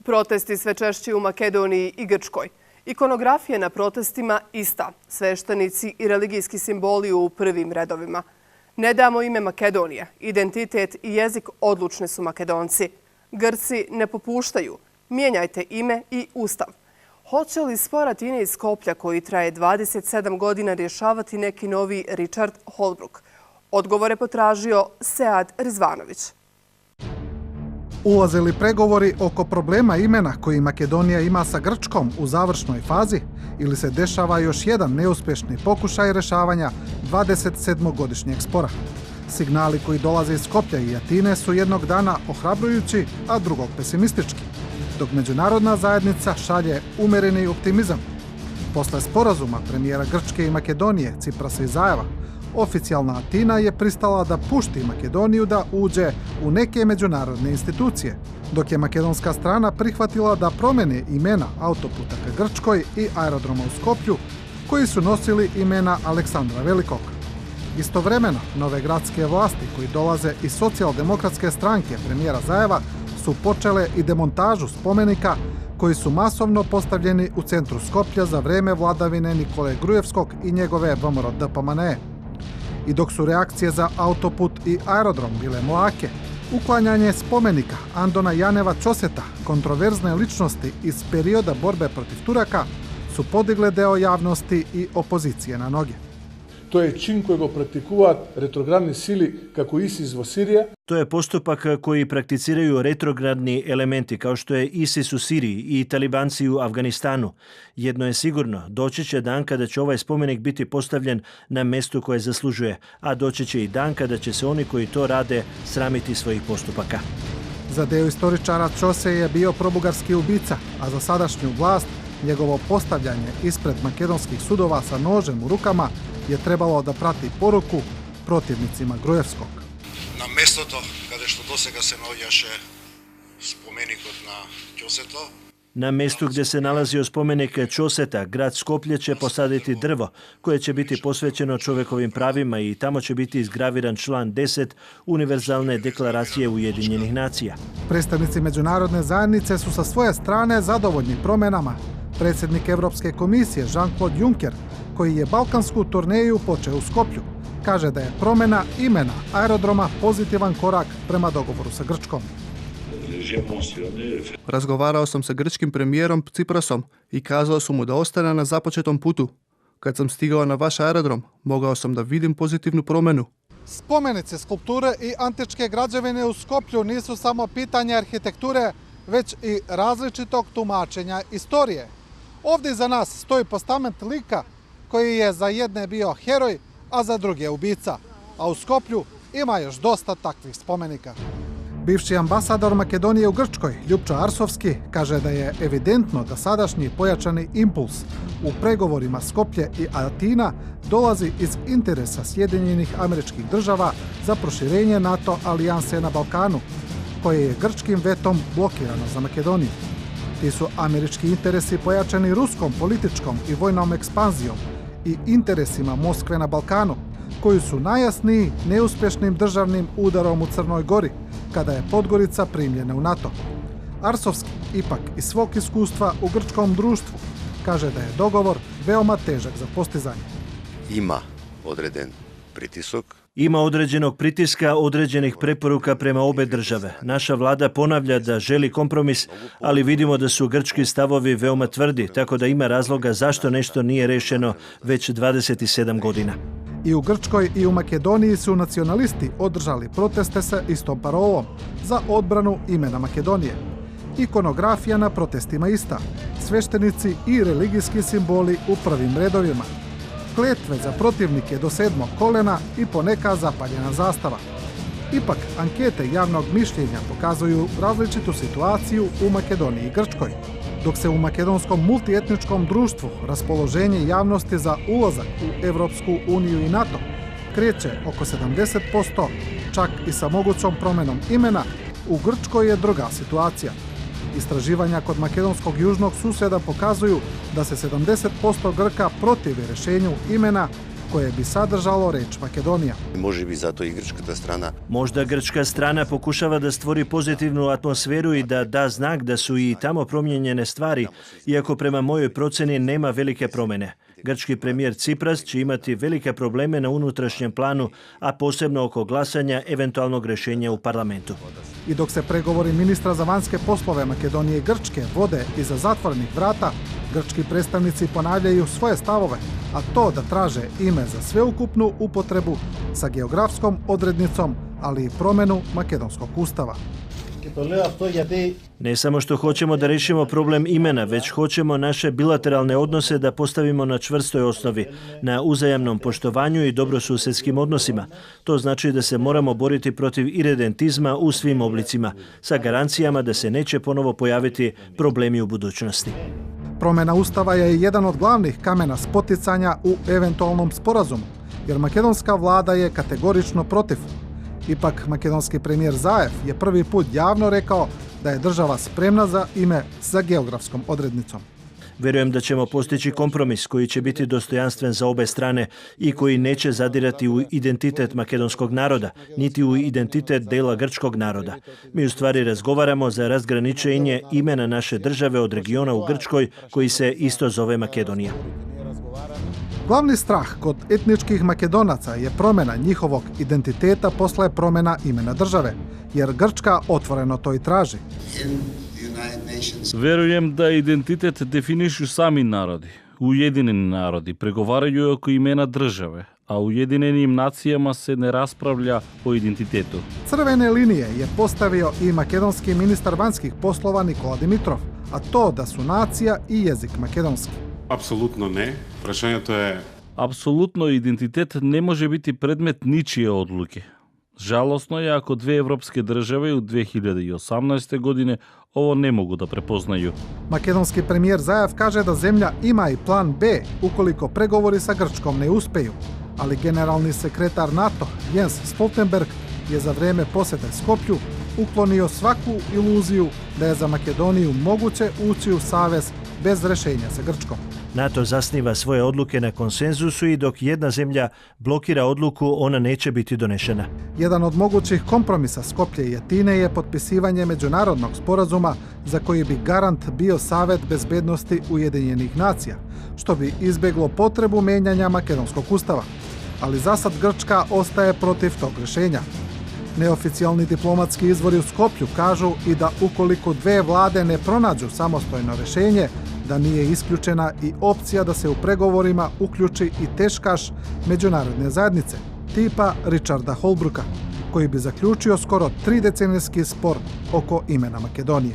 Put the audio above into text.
Protesti sve češće u Makedoniji i Grčkoj. Ikonografija na protestima ista. Sveštenici i religijski simboli u prvim redovima. Ne damo ime Makedonije. Identitet i jezik odlučni su Makedonci. Grci ne popuštaju. Mijenjajte ime i ustav. Hoće li spor Atine iz Skoplja koji traje 27 godina rješavati neki novi Richard Holbrooke? Odgovor je potražio Sead Rizvanović. Ulaze li pregovori oko problema imena koji Makedonija ima sa Grčkom u završnoj fazi ili se dešava još jedan neuspješni pokušaj rješavanja 27-godišnjeg spora? Signali koji dolaze iz Skoplja i Atine su jednog dana ohrabrujući, a drugog pesimistički, dok međunarodna zajednica šalje umereni optimizam. Posle sporazuma premijera Grčke i Makedonije Ciprasa i Zajeva, oficijalna Atina je pristala da pušti Makedoniju da uđe u neke međunarodne institucije, dok je makedonska strana prihvatila da promeni imena autoputa ka Grčkoj i aerodroma u Skoplju, koji su nosili imena Aleksandra Velikog. Istovremeno, nove gradske vlasti koji dolaze iz socijaldemokratske stranke premijera Zajeva su počele i demontažu spomenika koji su masovno postavljeni u centru Skoplja za vreme vladavine Nikole Grujevskog i njegove VMRO DPMNE. I dok su reakcije za autoput i aerodrom bile mlake, uklanjanje spomenika Andona Janeva Ćoseta, kontroverzne ličnosti iz perioda borbe protiv Turaka, su podigle deo javnosti i opozicije na noge. To je čin kojeg praktikuju retrogradni sili kako ISIS u Siriji. To je postupak koji prakticiraju retrogradni elementi kao što je ISIS u Siriji i talibanci u Afganistanu. Jedno je sigurno, doći će dan kada će ovaj spomenik biti postavljen na mjestu koje zaslužuje, a doći će i dan kada će se oni koji to rade sramiti svojih postupaka. Za deo istoričara Ćose je bio probugarski ubica, a za sadašnju vlast njegovo postavljanje ispred makedonskih sudova sa nožem u rukama je trebalo da prati poruku protivnicima Grujevskog. Na mjesto kada što dosega se naljaše spomenikot na Ćoseto. Na mjestu gdje se nalazio spomenik Ćoseta, grad Skoplje će posaditi drvo koje će biti posvećeno čovjekovim pravima i tamo će biti izgraviran član 10 Univerzalne deklaracije Ujedinjenih nacija. Predstavnici međunarodne zajednice su sa svoje strane zadovoljni promjenama. Predsjednik Europske komisije Jean-Claude Juncker, koji je balkansku turneju počeo u Skoplju, kaže da je promjena imena aerodroma pozitivan korak prema dogovoru sa Grčkom. Razgovarao sam sa grčkim premijerom Ciprasom i kazao sam mu da ostane na započetom putu. Kad sam stigao na vaš aerodrom, mogao sam da vidim pozitivnu promjenu. Spomenice, skulpture i antičke građevine u Skoplju nisu samo pitanje arhitekture, već i različitog tumačenja istorije. Ovdje iza nas stoji postament lika koji je za jedne bio heroj, a za druge ubica. A u Skoplju ima još dosta takvih spomenika. Bivši ambasador Makedonije u Grčkoj, Ljupčo Arsovski, kaže da je evidentno da sadašnji pojačani impuls u pregovorima Skoplje i Atina dolazi iz interesa Sjedinjenih Američkih Država za proširenje NATO alijanse na Balkanu, koje je grčkim vetom blokirano za Makedoniju. Ti su američki interesi pojačani ruskom političkom i vojnom ekspanzijom i interesima Moskve na Balkanu, koji su najjasniji neuspješnim državnim udarom u Crnoj Gori, kada je Podgorica primljena u NATO. Arsovski, ipak iz svog iskustva u grčkom društvu, kaže da je dogovor veoma težak za postizanje. Ima odreden pritisak. Ima određenog pritiska, određenih preporuka prema obe države. Naša vlada ponavlja da želi kompromis, ali vidimo da su grčki stavovi veoma tvrdi, tako da ima razloga zašto nešto nije rešeno već 27 godina. I u Grčkoj i u Makedoniji su nacionalisti održali proteste sa istom parolom za odbranu imena Makedonije. Ikonografija na protestima ista, sveštenici i religijski simboli u prvim redovima, kletve za protivnike do 7. kolena i poneka zapaljena zastava. Ipak, ankete javnog mišljenja pokazuju različitu situaciju u Makedoniji i Grčkoj, dok se u makedonskom multietničkom društvu raspoloženje javnosti za ulazak u Evropsku uniju i NATO kreće oko 70%, čak i sa mogućom promjenom imena, u Grčkoj je druga situacija. Istraživanja kod makedonskog južnog susjeda pokazuju da se 70% Grka protivi rješenju imena koje bi sadržalo reč Makedonija. Može bi zato i grčka strana. Možda grčka strana pokušava da stvori pozitivnu atmosferu i da da znak da su i tamo promijenjene stvari, iako prema mojoj proceni nema velike promjene. Grčki premijer Cipras će imati velike probleme na unutrašnjem planu, a posebno oko glasanja eventualnog rješenja u parlamentu. I dok se pregovori ministra za vanjske poslove Makedonije i Grčke vode iza zatvorenih vrata, grčki predstavnici ponavljaju svoje stavove, a to da traže ime za sveukupnu upotrebu sa geografskom odrednicom, ali i promjenu makedonskog ustava. Ne samo što hoćemo da rešimo problem imena, već hoćemo naše bilateralne odnose da postavimo na čvrstoj osnovi, na uzajamnom poštovanju i dobrosusjedskim odnosima. To znači da se moramo boriti protiv iredentizma u svim oblicima, sa garancijama da se neće ponovo pojaviti problemi u budućnosti. Promjena ustava je jedan od glavnih kamena spoticanja u eventualnom sporazumu, jer makedonska vlada je kategorično protiv. Ipak, makedonski premijer Zaev je prvi put javno rekao da je država spremna za ime sa geografskom odrednicom. Vjerujem da ćemo postići kompromis koji će biti dostojanstven za obe strane i koji neće zadirati u identitet makedonskog naroda, niti u identitet dela grčkog naroda. Mi u stvari razgovaramo za razgraničenje imena naše države od regiona u Grčkoj koji se isto zove Makedonija. Glavni strah kod etničkih Makedonaca je promjena njihovog identiteta posle promjena imena države, jer Grčka otvoreno to i traži. Verujem da identitet definišu sami narodи. Ujedinjeni народи преговарају око имена државе, а Уjedinjenim nacijama se ne raspravlja o identitetu. Crvene linije je postavio i makedonski ministar vanjskih poslova Nikola Dimitrov, a to da su nacija i jezik makedonski. Apsolutno ne. Prašањето е Apsolutno identitet ne može biti predmet ničije odluke. Žalosno je ako dve evropske države u 2018. godine ovo ne mogu da prepoznaju. Makedonski premijer Zaev kaže da zemlja ima i plan B ukoliko pregovori sa Grčkom ne uspeju, ali generalni sekretar NATO Jens Stoltenberg je za vrijeme posjete Skoplju uklonio svaku iluziju da je za Makedoniju moguće ući u savez bez rješenja sa Grčkom. NATO zasniva svoje odluke na konsenzusu i dok jedna zemlja blokira odluku, ona neće biti donešena. Jedan od mogućih kompromisa Skoplje i Atine je potpisivanje međunarodnog sporazuma za koji bi garant bio Savet bezbednosti Ujedinjenih nacija, što bi izbjeglo potrebu menjanja makedonskog ustava. Ali zasad Grčka ostaje protiv tog rješenja. Neoficijalni diplomatski izvori u Skoplju kažu i da ukoliko dve vlade ne pronađu samostojno rješenje, da nije isključena i opcija da se u pregovorima uključi i teškaš međunarodne zajednice, tipa Richarda Holbrooka, koji bi zaključio skoro 3-decenijski spor oko imena Makedonije.